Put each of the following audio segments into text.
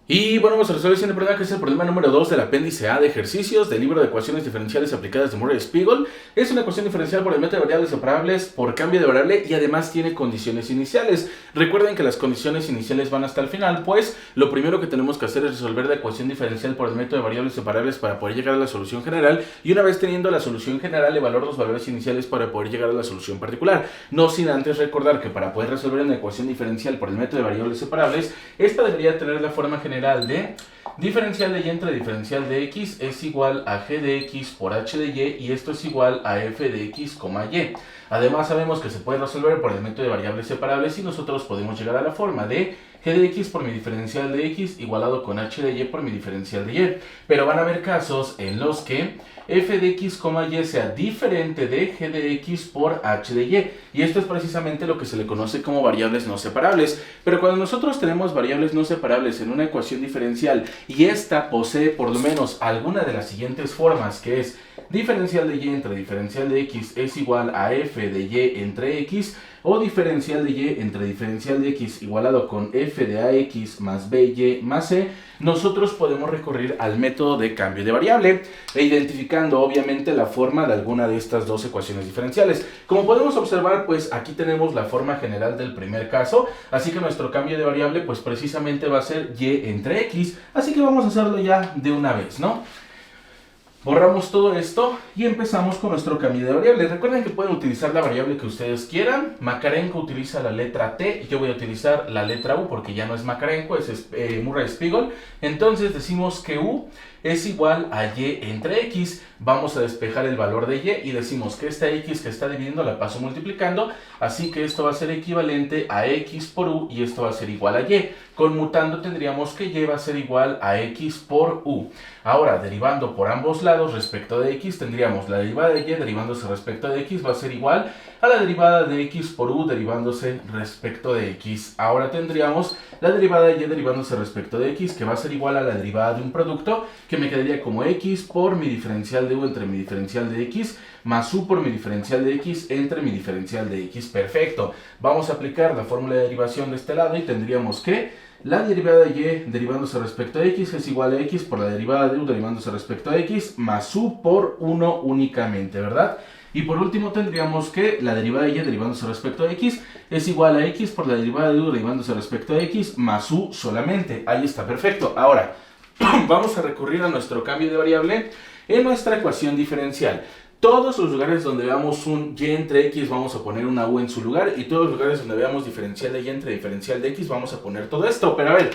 Y bueno, vamos a resolver este problema que es el problema número 2 del apéndice A de ejercicios del libro de ecuaciones diferenciales aplicadas de Murray-Spiegel. Es una ecuación diferencial por el método de variables separables por cambio de variable y además tiene condiciones iniciales. Recuerden que las condiciones iniciales van hasta el final, pues lo primero que tenemos que hacer es resolver la ecuación diferencial por el método de variables separables para poder llegar a la solución general, y una vez teniendo la solución general evaluar los valores iniciales para poder llegar a la solución particular. No sin antes recordar que para poder resolver una ecuación diferencial por el método de variables separables, esta debería tener la forma general de diferencial de y entre diferencial de x es igual a g de x por h de y esto es igual a f de x, y. Además sabemos que se puede resolver por el método de variables separables y nosotros podemos llegar a la forma de g de x por mi diferencial de x igualado con h de y por mi diferencial de y. Pero van a haber casos en los que f de x, y sea diferente de g de x por h de y. Y esto es precisamente lo que se le conoce como variables no separables. Pero cuando nosotros tenemos variables no separables en una ecuación diferencial y esta posee por lo menos alguna de las siguientes formas, que es diferencial de y entre diferencial de x es igual a f de y entre x, o diferencial de y entre diferencial de x igualado con f de ax más by más c, nosotros podemos recurrir al método de cambio de variable e identificando obviamente la forma de alguna de estas dos ecuaciones diferenciales. Como podemos observar, pues aquí tenemos la forma general del primer caso, así que nuestro cambio de variable pues precisamente va a ser y entre x, así que vamos a hacerlo ya de una vez, ¿no? Borramos todo esto y empezamos con nuestro cambio de variable. Recuerden que pueden utilizar la variable que ustedes quieran. Makarenko utiliza la letra T y yo voy a utilizar la letra U porque ya no es Makarenko, es Murray-Spiegel. Entonces decimos que U es igual a y entre x. Vamos a despejar el valor de y y decimos que esta x que está dividiendo la paso multiplicando, así que esto va a ser equivalente a x por u y esto va a ser igual a y. Conmutando tendríamos que y va a ser igual a x por u. Ahora, derivando por ambos lados respecto de x, tendríamos la derivada de y derivándose respecto de x va a ser igual a la derivada de x por u derivándose respecto de x. Ahora tendríamos la derivada de y derivándose respecto de x, que va a ser igual a la derivada de un producto, que me quedaría como x por mi diferencial de u entre mi diferencial de x, más u por mi diferencial de x entre mi diferencial de x. Perfecto. Vamos a aplicar la fórmula de derivación de este lado y tendríamos que la derivada de y derivándose respecto a x es igual a x por la derivada de u derivándose respecto a x, más u por 1 únicamente, ¿verdad? Y por último tendríamos que la derivada de y derivándose respecto a x es igual a x por la derivada de u derivándose respecto a x, más u solamente. Ahí está, perfecto. Ahora, vamos a recurrir a nuestro cambio de variable en nuestra ecuación diferencial. Todos los lugares donde veamos un y entre x vamos a poner una u en su lugar, y todos los lugares donde veamos diferencial de y entre diferencial de x vamos a poner todo esto. Pero a ver,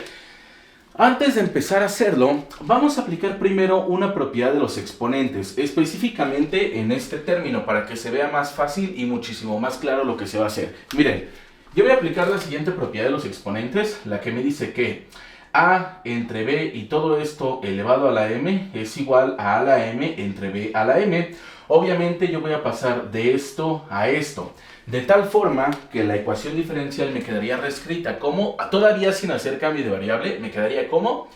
antes de empezar a hacerlo, vamos a aplicar primero una propiedad de los exponentes, específicamente en este término, para que se vea más fácil y muchísimo más claro lo que se va a hacer. Miren, yo voy a aplicar la siguiente propiedad de los exponentes, la que me dice que a entre b y todo esto elevado a la m es igual a la m entre b a la m. Obviamente yo voy a pasar de esto a esto, de tal forma que la ecuación diferencial me quedaría reescrita como, todavía sin hacer cambio de variable, me quedaría como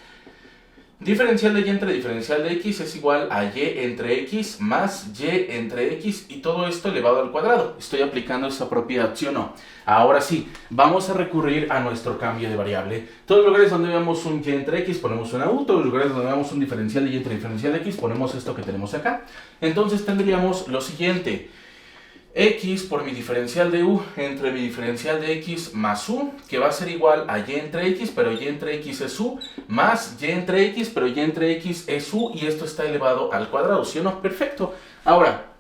diferencial de y entre diferencial de x es igual a y entre x más y entre x, y todo esto elevado al cuadrado. Estoy aplicando esa propiedad, ¿sí o no? Ahora sí, vamos a recurrir a nuestro cambio de variable. Todos los lugares donde veamos un y entre x ponemos una u, todos los lugares donde veamos un diferencial de y entre diferencial de x ponemos esto que tenemos acá. Entonces tendríamos lo siguiente: x por mi diferencial de u entre mi diferencial de x más u, que va a ser igual a y entre x, pero y entre x es u, más y entre x, pero y entre x es u, y esto está elevado al cuadrado, ¿sí o no? Perfecto. Ahora,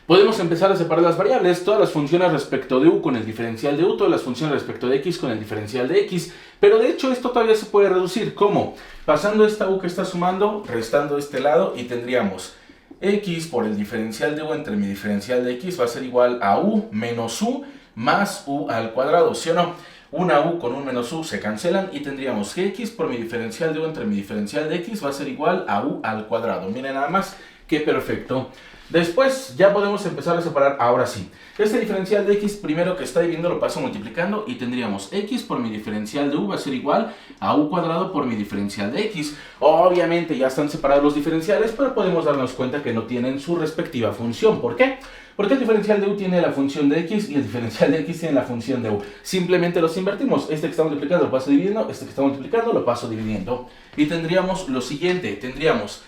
podemos empezar a separar las variables, todas las funciones respecto de u con el diferencial de u, todas las funciones respecto de x con el diferencial de x, pero de hecho esto todavía se puede reducir. ¿Cómo? Pasando esta u que está sumando, restando este lado, y tendríamos x por el diferencial de u entre mi diferencial de x va a ser igual a u menos u más u al cuadrado, ¿sí o no? Una u con un menos u se cancelan y tendríamos que x por mi diferencial de u entre mi diferencial de x va a ser igual a u al cuadrado. Miren nada más, Qué perfecto. Después ya podemos empezar a separar, ahora sí. Este diferencial de x primero que está dividiendo lo paso multiplicando y tendríamos x por mi diferencial de u va a ser igual a u cuadrado por mi diferencial de x. Obviamente ya están separados los diferenciales, pero podemos darnos cuenta que no tienen su respectiva función. ¿Por qué? Porque el diferencial de u tiene la función de x y el diferencial de x tiene la función de u. Simplemente los invertimos. Este que está multiplicando lo paso dividiendo, este que está multiplicando lo paso dividiendo. Y tendríamos lo siguiente, tendríamos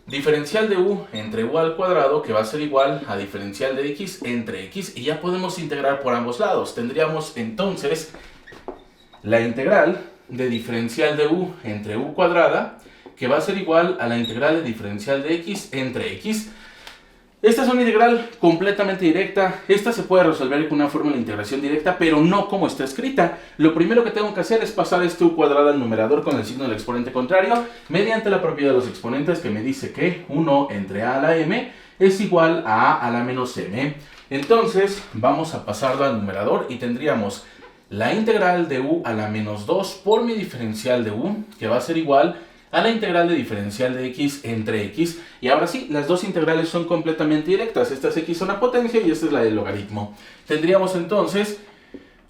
diferencial de u entre u al cuadrado, que va a ser igual a diferencial de x entre x, y ya podemos integrar por ambos lados. Tendríamos entonces la integral de diferencial de u entre u cuadrada, que va a ser igual a la integral de diferencial de x entre x. Esta es una integral completamente directa. Esta se puede resolver con una fórmula de integración directa, pero no como está escrita. Lo primero que tengo que hacer es pasar este u cuadrado al numerador con el signo del exponente contrario, mediante la propiedad de los exponentes, que me dice que 1 entre a la m es igual a la menos m. Entonces vamos a pasarlo al numerador y tendríamos la integral de u a la menos 2 por mi diferencial de u, que va a ser igual a la integral de diferencial de x entre x. Y ahora sí, las dos integrales son completamente directas. Esta es x a una potencia y esta es la del logaritmo. Tendríamos entonces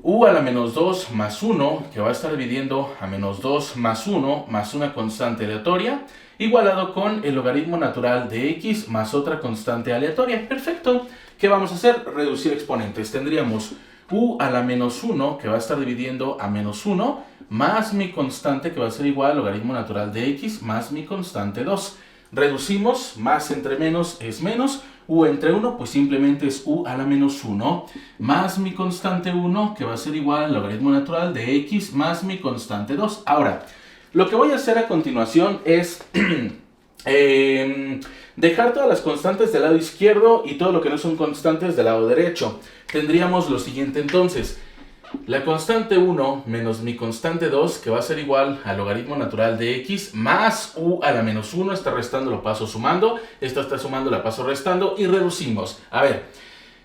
u a la menos 2 más 1, que va a estar dividiendo a menos 2 más 1 más una constante aleatoria, igualado con el logaritmo natural de x más otra constante aleatoria. Perfecto. ¿Qué vamos a hacer? Reducir exponentes. Tendríamos u a la menos 1, que va a estar dividiendo a menos 1, más mi constante, que va a ser igual al logaritmo natural de x, más mi constante 2. Reducimos, más entre menos es menos, u entre 1, pues simplemente es u a la menos 1, más mi constante 1, que va a ser igual al logaritmo natural de x, más mi constante 2. Ahora, lo que voy a hacer a continuación es dejar todas las constantes del lado izquierdo y todo lo que no son constantes del lado derecho. Tendríamos lo siguiente entonces: la constante 1 menos mi constante 2, que va a ser igual al logaritmo natural de x, más u a la menos 1, está restando, lo paso sumando, esta está sumando, la paso restando, y reducimos. A ver,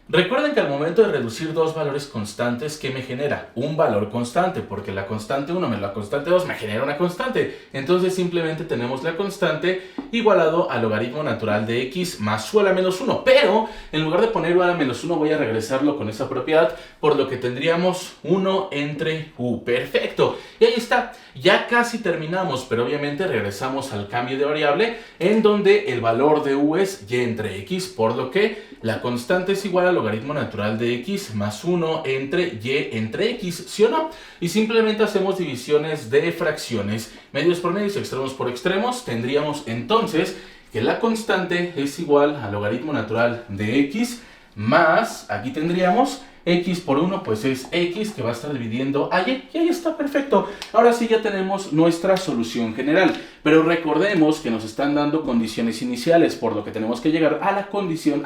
recuerden que al momento de reducir dos valores constantes, ¿qué me genera? Un valor constante, porque la constante 1 menos la constante 2 me genera una constante. Entonces simplemente tenemos la constante igualado al logaritmo natural de x más u a la menos 1. Pero en lugar de poner u a la menos 1 voy a regresarlo con esa propiedad, por lo que tendríamos 1 entre u. Perfecto. Y ahí está. Ya casi terminamos, pero obviamente regresamos al cambio de variable, en donde el valor de u es y entre x, por lo que la constante es igual al logaritmo natural de x más 1 entre y entre x, ¿sí o no? Y simplemente hacemos divisiones de fracciones, medios por medios, extremos por extremos. Tendríamos entonces que la constante es igual al logaritmo natural de x más, aquí tendríamos x por 1, pues es x, que va a estar dividiendo a y ahí está, perfecto. Ahora sí ya tenemos nuestra solución general, pero recordemos que nos están dando condiciones iniciales, por lo que tenemos que llegar a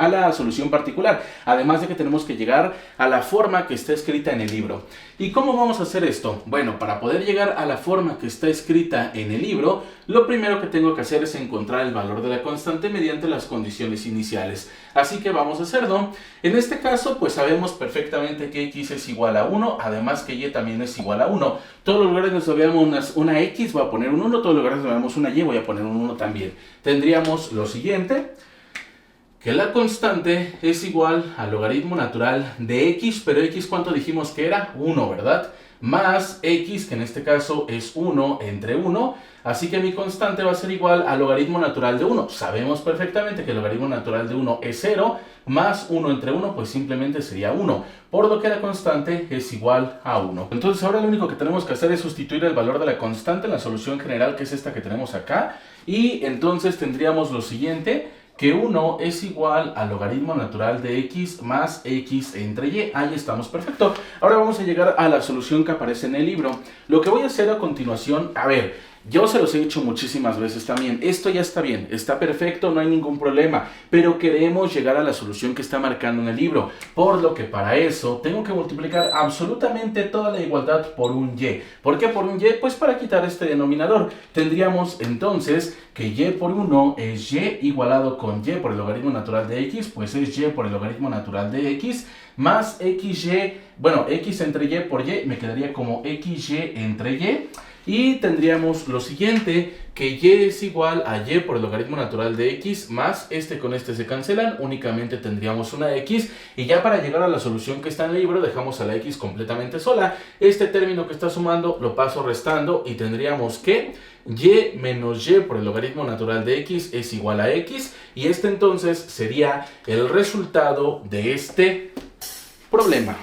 la solución particular, además de que tenemos que llegar a la forma que está escrita en el libro. ¿Y cómo vamos a hacer esto? Bueno, para poder llegar a la forma que está escrita en el libro, lo primero que tengo que hacer es encontrar el valor de la constante mediante las condiciones iniciales. Así que vamos a hacerlo. En este caso, pues sabemos perfectamente que x es igual a 1, además que y también es igual a 1. Todos los lugares donde veamos una x voy a poner un 1, todos los lugares donde veamos una y voy a poner un 1 también. Tendríamos lo siguiente: que la constante es igual al logaritmo natural de x, pero x, ¿cuánto dijimos que era? 1, ¿verdad? Más x, que en este caso es 1 entre 1, así que mi constante va a ser igual al logaritmo natural de 1. Sabemos perfectamente que el logaritmo natural de 1 es 0, más 1 entre 1, pues simplemente sería 1, por lo que la constante es igual a 1. Entonces ahora lo único que tenemos que hacer es sustituir el valor de la constante en la solución general, que es esta que tenemos acá, y entonces tendríamos lo siguiente: que 1 es igual al logaritmo natural de x más x entre y. Ahí estamos, perfecto. Ahora vamos a llegar a la solución que aparece en el libro. Lo que voy a hacer a continuación, a ver, yo se los he dicho muchísimas veces también, esto ya está bien, está perfecto, no hay ningún problema, pero queremos llegar a la solución que está marcando en el libro, por lo que para eso tengo que multiplicar absolutamente toda la igualdad por un y. ¿Por qué por un y? Pues para quitar este denominador. Tendríamos entonces que y por 1 es y igualado con y por el logaritmo natural de x, pues es y por el logaritmo natural de x, más xy, bueno, x entre y por y me quedaría como xy entre y. Y tendríamos lo siguiente, que y es igual a y por el logaritmo natural de x, más este con este se cancelan, únicamente tendríamos una x, y ya para llegar a la solución que está en el libro dejamos a la x completamente sola. Este término que está sumando lo paso restando y tendríamos que y menos y por el logaritmo natural de x es igual a x, y este entonces sería el resultado de este problema.